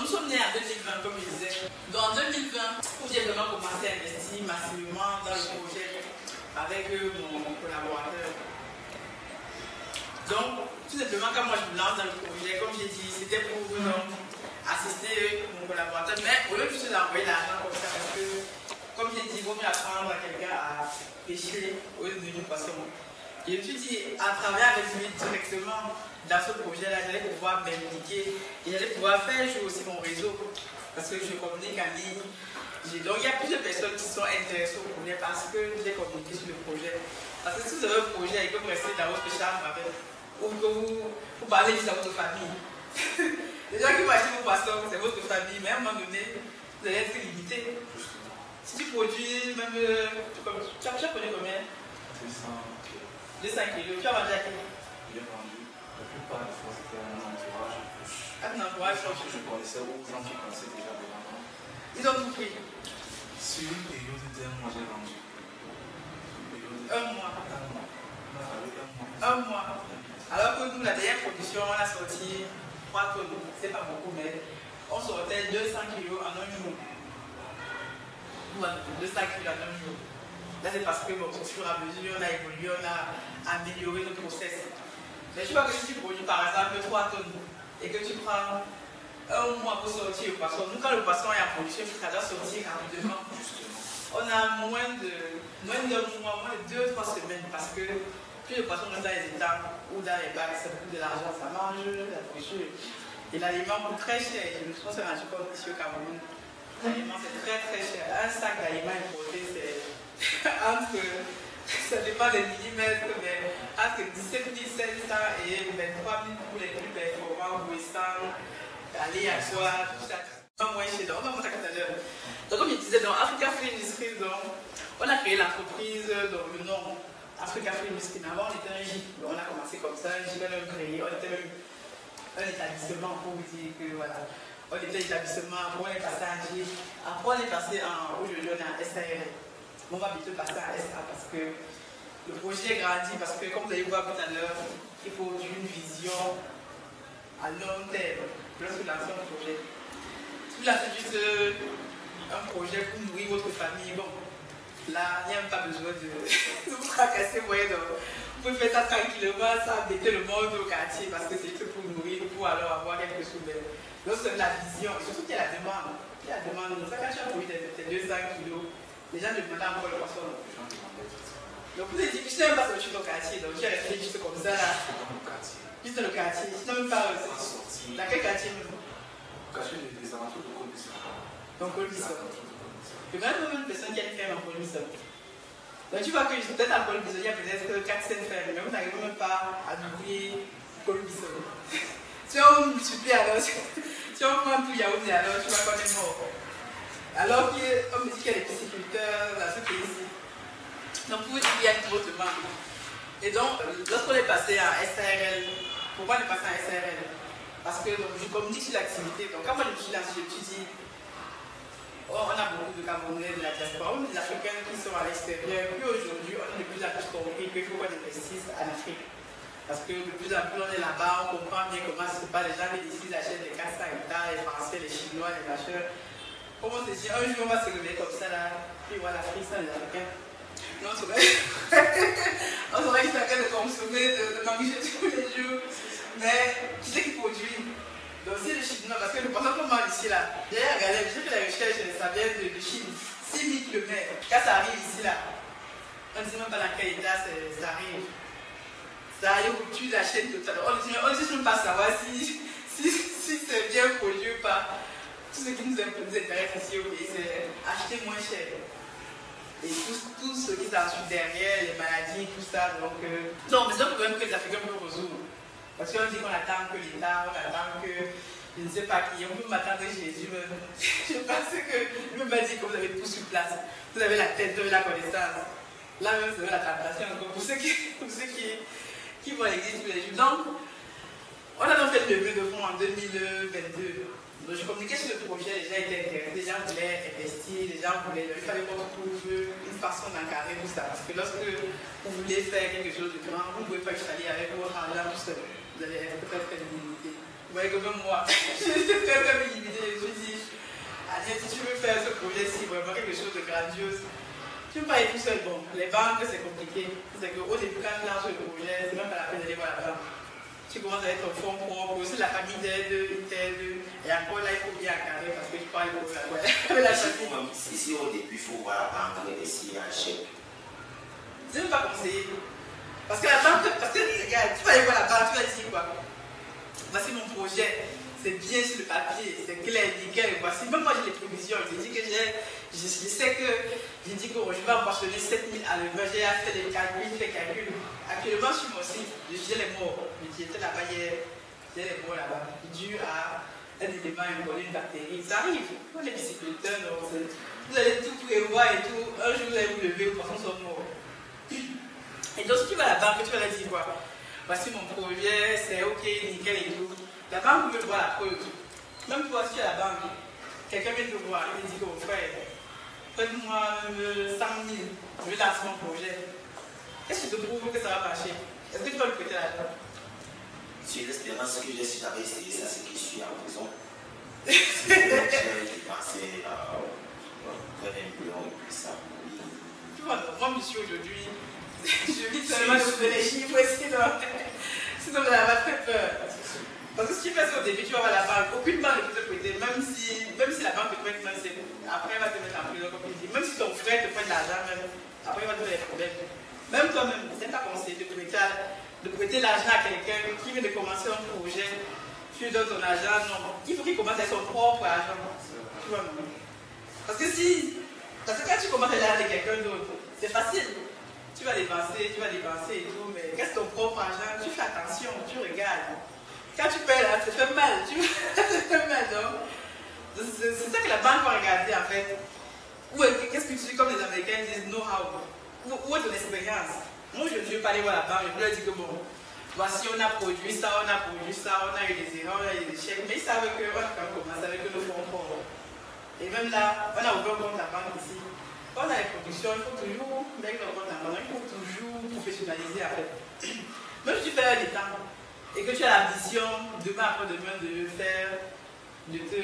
sommes nés en 2020, comme je disais. Donc en 2020, où j'ai vraiment commencé à investir massivement dans le projet avec mon collaborateur. Donc, tout simplement, quand moi je me lance dans le projet, comme j'ai dit, c'était pour assister mon collaborateur. Mais au lieu de juste d'envoyer l'argent comme ça, parce que, comme j'ai dit, il vaut mieux apprendre à quelqu'un à pêcher au lieu de devenir poisson. Et je me suis dit, à travers lui directement dans ce projet-là, j'allais pouvoir m'impliquer et j'allais pouvoir faire jouer aussi mon réseau. Parce que je communique en ligne. Donc il y a plusieurs personnes qui sont intéressées au projet parce que j'ai communiqué sur le projet. Parce que si vous avez un projet et que vous restez dans votre chambre avec, ou que vous parlez juste à votre famille, les gens qui vont acheter vos poissons, c'est votre famille, mais à un moment donné, vous allez être limité. Si tu produis, même. Tu as produit combien? 200 kilos. Tu as vendu à qui? J'ai vendu. La plupart des fois, c'était à mon entourage. À ton entourage? Je connaissais aux gens qui connaissaient déjà de l'avant. Ils ont tout pris. Sur une période d'un mois, j'ai vendu. Un mois. Un mois. Alors que nous, la dernière production, on a sorti 3 tonnes. C'est pas beaucoup, mais on sortait 200 kilos en un jour. 200 kilos en un jour. Là, c'est parce que bon, au fur et à mesure, on a évolué, on a amélioré notre process. Mais je vois que si tu produis par exemple 3 tonnes et que tu prends un mois pour sortir le poisson, nous, quand le poisson est en production, ça doit sortir rapidement. On a moins d'un mois, moins de 2-3 semaines parce que plus le poisson reste dans les étangs ou dans les bacs, ça coûte de l'argent, ça mange la nourriture. Et l'aliment coûte très cher. Je me suis rendu compte ici au Cameroun. L'aliment, c'est très très cher. Un sac d'aliments importé, c'est entre, ça dépend des millimètres, mais entre 17 700 et 23 000 pour les plus performants, Westan, aller à soi, tout ça. Pas moins cher. On va montrer tout à l'heure. Donc, comme je disais, dans Africa Free Industries, on a créé l'entreprise, le nom Africa Free Industries. Avant, on était un GIP. On a commencé comme ça, un GIP, on a créé, on était même un établissement pour vous dire que voilà. On était établissement, après on est passé à GIP, après on est passé en, aujourd'hui on est en SARL. On va bientôt passer à SA parce que le projet grandit, parce que comme vous allez voir tout à l'heure, il faut une vision à long terme lorsque vous lancez un projet. Si vous lancez juste un projet pour nourrir votre famille, bon, là, il n'y a même pas besoin de vous tracasser, vous voyez, donc, vous pouvez faire ça tranquillement, ça embêter le monde au quartier parce que c'est juste pour nourrir, pour alors avoir quelque chose de. Donc c'est la vision, et surtout qu'il y a la demande. Il y a la demande, ça quand tu as produit tes 200 kilos, les gens demandaient encore le poisson. Donc vous avez dit, je n'ai même pas sorti ton quartier, donc tu es resté juste comme ça là. Juste dans le quartier, je n'ai même pas sorti. Dans quel quartier même? Quartier des alentours de Colbisson. Donc Colbisson. Il y a même une personne qui a une ferme en Colbisson. Donc tu vois que peut-être à Colbisson, il y a peut-être 400 fermes, mais vous n'arrivez même pas à doubler Colbisson. Si on multiplie alors, si on prend tout Yaoundé alors, tu vois qu'on est mort. Alors qu'on me dit qu'il y a des pisciculteurs dans ce pays-ci. Donc pour vous dire qu'il y a une grosse demande. Et donc, lorsqu'on est passé à SARL, pourquoi on est passé à SARL? Parce que donc, je communique sur l'activité. Donc quand moi je me suis lancé, je me suis dit, oh, on a beaucoup de Camerounais de la diaspora, ou des Africains qui sont à l'extérieur. Puis aujourd'hui, on est de plus en plus compris qu'il faut qu'on investisse en Afrique. Parce que de plus en plus on est là-bas, on comprend bien comment se passe. Les gens ici achètent des 400 hectares, les Français, les Chinois, les machins. Comment se dit, un jour on va se lever comme ça là, puis voilà l'Afrique sans les Africains. Non, c'est vrai. On saurait qu'ils sont en train de consommer, de manger tous les jours. Mais qui c'est qui produit? Donc c'est le Chinois, parce que le poisson qu'on mange ici là, j'ai regardé, j'ai fait la recherche, ça vient de Chine, 6 000 km. Quand ça arrive ici là, on ne sait même pas dans quel état ça arrive. Ça arrive où tu l'achètes totalement. On ne sait même pas savoir si c'est bien produit ou pas. Tout ce qui nous intéresse ici au pays, c'est acheter moins cher. Et tout ce qui s'ensuit derrière, les maladies, tout ça. Donc, non, mais c'est un problème que les Africains peuvent résoudre. Parce qu'on dit qu'on attend que l'État, on attend que je ne sais pas qui, on peut m'attendre Jésus. Je pense que lui m'a dit que vous avez tout sur place. Vous avez la tête, vous avez la connaissance. Là même, vous avez la tentation encore pour ceux qui vont à l'église tous les jours. Donc, on a donc fait le levée de fonds en 2022. Donc, je communiquais sur le projet, les gens étaient intéressés, les gens voulaient investir, les gens voulaient, il fallait qu'on trouve une façon d'encadrer tout ça. Parce que lorsque vous voulez faire quelque chose de grand, vous ne pouvez pas installer avec votre argent tout seul. Vous allez être peut-être limité. Vous voyez que même moi, j'étais très très limité. Je me suis dit, Agnès, si tu veux faire ce projet-ci, vraiment quelque chose de grandiose, tu ne peux pas aller tout seul. Bon, les banques, c'est compliqué. C'est qu'au début, quand tu lances le projet, c'est même pas la peine d'aller voir la banque. Tu commences avec ton fonds propre, aussi la famille d'aide, une t'aide, et encore là, il faut bien encadrer parce que tu parles avec la famille. Si au début, il faut voir la banque et s'il y a un chèque. Je ne veux pas conseiller. Parce que la banque, parce que regarde, tu vas aller voir la banque, tu vas dire quoi? Voici mon projet, c'est bien sur le papier, c'est clair, nickel, voici. Même moi j'ai les prévisions, j'ai dit que je sais que, j'ai dit que je vais empoisonner 7000 à l'heure, j'ai fait des calculs, Actuellement sur mon site, j'ai les mots, j'étais là-bas hier, j'ai les mots là-bas, dû à un élément inconnu, une bactérie, ça arrive. On est pisciculteurs, vous allez tout prévoir et tout, un jour vous allez vous lever, vos poissons sont morts. Et donc, si tu vas à la banque, tu vas leur dire quoi? Voici mon projet, c'est ok, nickel et tout. La banque veut voir la preuve. Même toi, si tu es à la banque, quelqu'un vient te voir, il te dit que mon frère, prête-moi 100 000, je vais lancer mon projet. Est-ce que tu te prouves que ça va marcher? Est-ce que tu vas lui prêter l'argent? Sur l'espérance que j'ai, si j'avais essayé ça, c'est que je suis en prison. J'ai dépensé près d'un million et puis ça. Tu vois, moi, monsieur, aujourd'hui, je vis seulement de les chiffres, sinon ça va très peur. Parce que si tu fais ça au début, tu vas voir la banque, aucune banque ne peut te prêter, même si la banque te prête, après elle va te mettre en prison, comme il dit. Même si ton frère te prête de l'argent, après il va te faire des problèmes. Même toi-même, c'est pas conseillé de prêter l'argent à quelqu'un qui vient de commencer un projet, tu lui donnes ton argent, non. Il faut qu'il commence avec son propre argent. Tu vois, non. Parce que quand tu commences à l'argent de quelqu'un d'autre, c'est facile. Tu vas dépenser et tout, mais qu'est-ce que ton propre argent? Tu fais attention, tu regardes. Quand tu payes là, ça fait mal, ça fait mal, non? C'est ça que la banque va regarder en fait. Qu'est-ce que tu dis, comme les Américains disent, know-how? Où est ton expérience? Moi, je ne veux pas aller voir la banque, je leur dis que bon, voici, on a produit ça, on a eu des erreurs, on a eu des échecs, mais ils savent qu'on a quand même commencé avec nos fonds propres. Et même là, on a ouvert un compte à la banque ici. Quand on a les productions, il faut toujours mettre le compte à la banque, il faut toujours professionnaliser en fait. Même si tu fais un état et que tu as l'ambition, demain après-demain, de te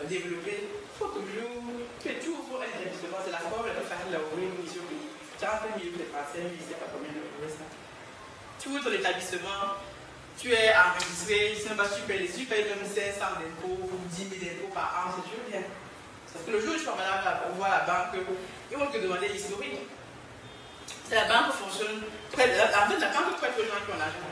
développer, il faut toujours que tu ouvres un établissement. C'est la forme la plus facile à ouvrir une mission pays. 40 000 de parcelles, je ne sais pas combien de euros ça. Tu ouvres ton établissement, tu es enregistré, si tu payes même 500 d'impôts ou 10 000 d'impôts par an, c'est toujours bien. Parce que le jour où tu vas voir la banque, ils vont te demander l'historique. La banque fonctionne très bien. En fait, la banque prête aux gens qui ont l'argent,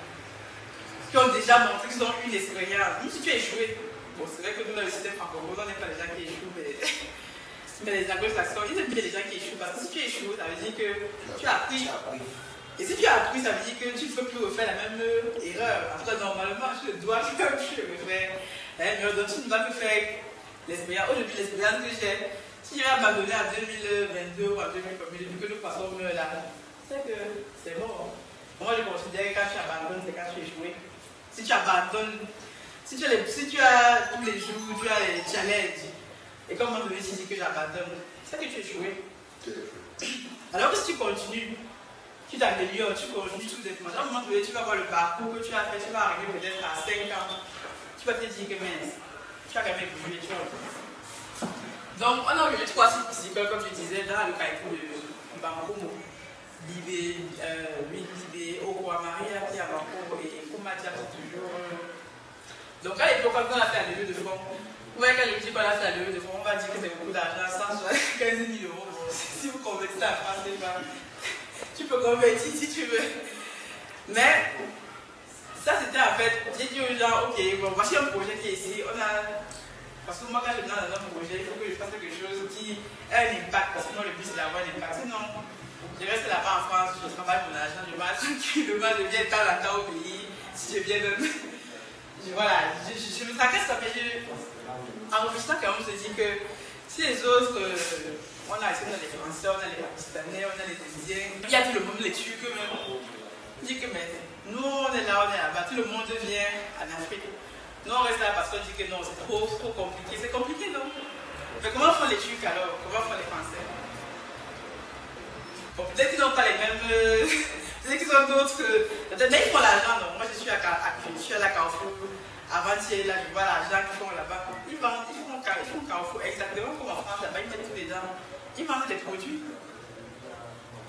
qui ont déjà montré qu'ils ont une expérience. Même si tu as échoué, bon, c'est vrai que nous, dans le système francophone, on n'aime pas les gens qui échouent, mais les anglo-saxons, ils aiment bien les gens qui échouent. Parce que si tu échoues, ça veut dire que tu as appris. Et si tu as appris, ça veut dire que tu ne peux plus refaire la même erreur. En tout cas, normalement, je dois faire me faire. Mais donc, tu ne vas plus faire l'expérience. Aujourd'hui, l'expérience que j'ai, si j'ai abandonné en 2022 ou en 2022, vu que nous passons là, c'est que c'est mort. Moi, je considère que quand tu abandonnes, c'est quand tu échoues. Si tu abandonnes, si tu as tous les jours, tu as les challenges, et comme on devait se dire que j'abandonne, c'est que tu échoues. Alors que si tu continues, tu t'améliores, tu continues tout simplement. À un moment donné, tu vas voir le parcours que tu as fait, tu vas arriver peut-être à 5 ans, tu vas te dire que mince, tu as quand même évolué, tu vois. Donc, on a aujourd'hui 3 sites piscicoles, comme je disais, dans le carrefour de Bankomo. Libé, Okwa Maria, qui est à Bankomo, et Koumatia, c'est toujours. Donc, à l'époque, quand on a fait la levée de fonds, vous voyez, quand je dis qu'on a fait la levée de fonds, on va dire que c'est beaucoup d'argent, 115 000 euros. Si vous convertissez à France, tu peux convertir si tu veux. Mais, ça c'était en fait, j'ai dit aux gens, ok, bon, voici un projet qui est ici, parce que moi quand je viens dans un projet, il faut que je fasse quelque chose qui a un impact, parce que moi le but c'est d'avoir un impact. Sinon, je reste là-bas en France, je travaille mon argent, je marche tranquillement, je viens temps la temps au pays, si je viens de... Voilà, je me tracasse ça, mais en réfléchissant quand même, je me dis que si les autres, on a les Français, on a les Pakistanais, on a les Indiens, il y a tout le monde, les Turcs même. Je dis que mais nous on est là-bas, tout le monde vient en Afrique. Nous on reste là parce qu'on dit que non, c'est trop compliqué. C'est compliqué, non? Mais comment font les Turcs alors? Comment font les Français? Bon, peut-être qu'ils n'ont pas les mêmes. Peut-être qu'ils ont d'autres. Mais ils font l'argent, non? Moi je suis à la Carrefour. Avant avant-hier, là, je vois l'argent qu'ils font là-bas. Ils font Carrefour exactement comme en France, là-bas, ils mettent tous les gens. Ils vendent des produits.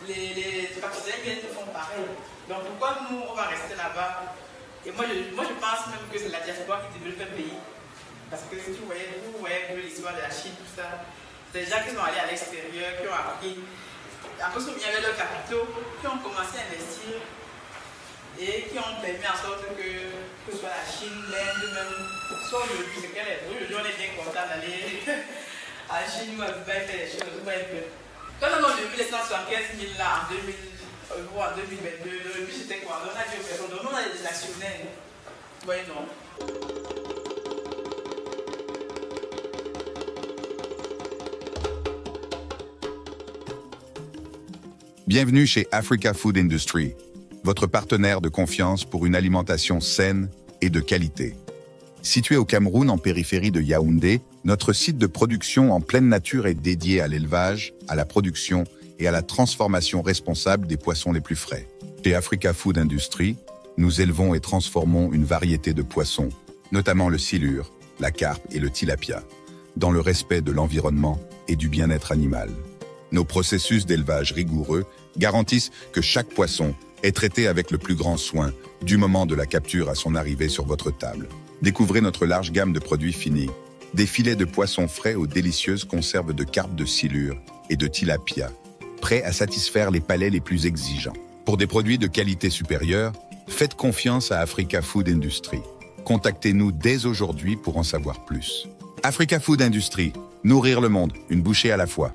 Les partenaires viennent ils font pareil. Donc pourquoi nous, on va rester là-bas? Et moi, je pense même que c'est la diaspora qui développe un pays. Parce que si vous voyez un peu l'histoire de la Chine, tout ça, c'est des gens qui sont allés à l'extérieur, qui ont appris, après qu'ils avaient leurs capitaux, qui ont commencé à investir et qui ont permis en sorte que ce soit la Chine, l'Inde même, soit aujourd'hui, c'est qu'elle est aujourd'hui, on est bien content d'aller à Chine ou à Dubaï faire des choses. Quand on a depuis les 175 000 là en 2022, le but c'était quoi? On a dit aux personnes, donc nous on a des actionnaires. Vous voyez, non? Bienvenue chez Africa Food Industry, votre partenaire de confiance pour une alimentation saine et de qualité. Situé au Cameroun en périphérie de Yaoundé, notre site de production en pleine nature est dédié à l'élevage, à la production et à la transformation responsable des poissons les plus frais. Chez Africa Food Industry, nous élevons et transformons une variété de poissons, notamment le silure, la carpe et le tilapia, dans le respect de l'environnement et du bien-être animal. Nos processus d'élevage rigoureux garantissent que chaque poisson est traité avec le plus grand soin du moment de la capture à son arrivée sur votre table. Découvrez notre large gamme de produits finis, des filets de poissons frais aux délicieuses conserves de carpe de silure et de tilapia, prêts à satisfaire les palais les plus exigeants. Pour des produits de qualité supérieure, faites confiance à Africa Food Industry. Contactez-nous dès aujourd'hui pour en savoir plus. Africa Food Industry, nourrir le monde, une bouchée à la fois.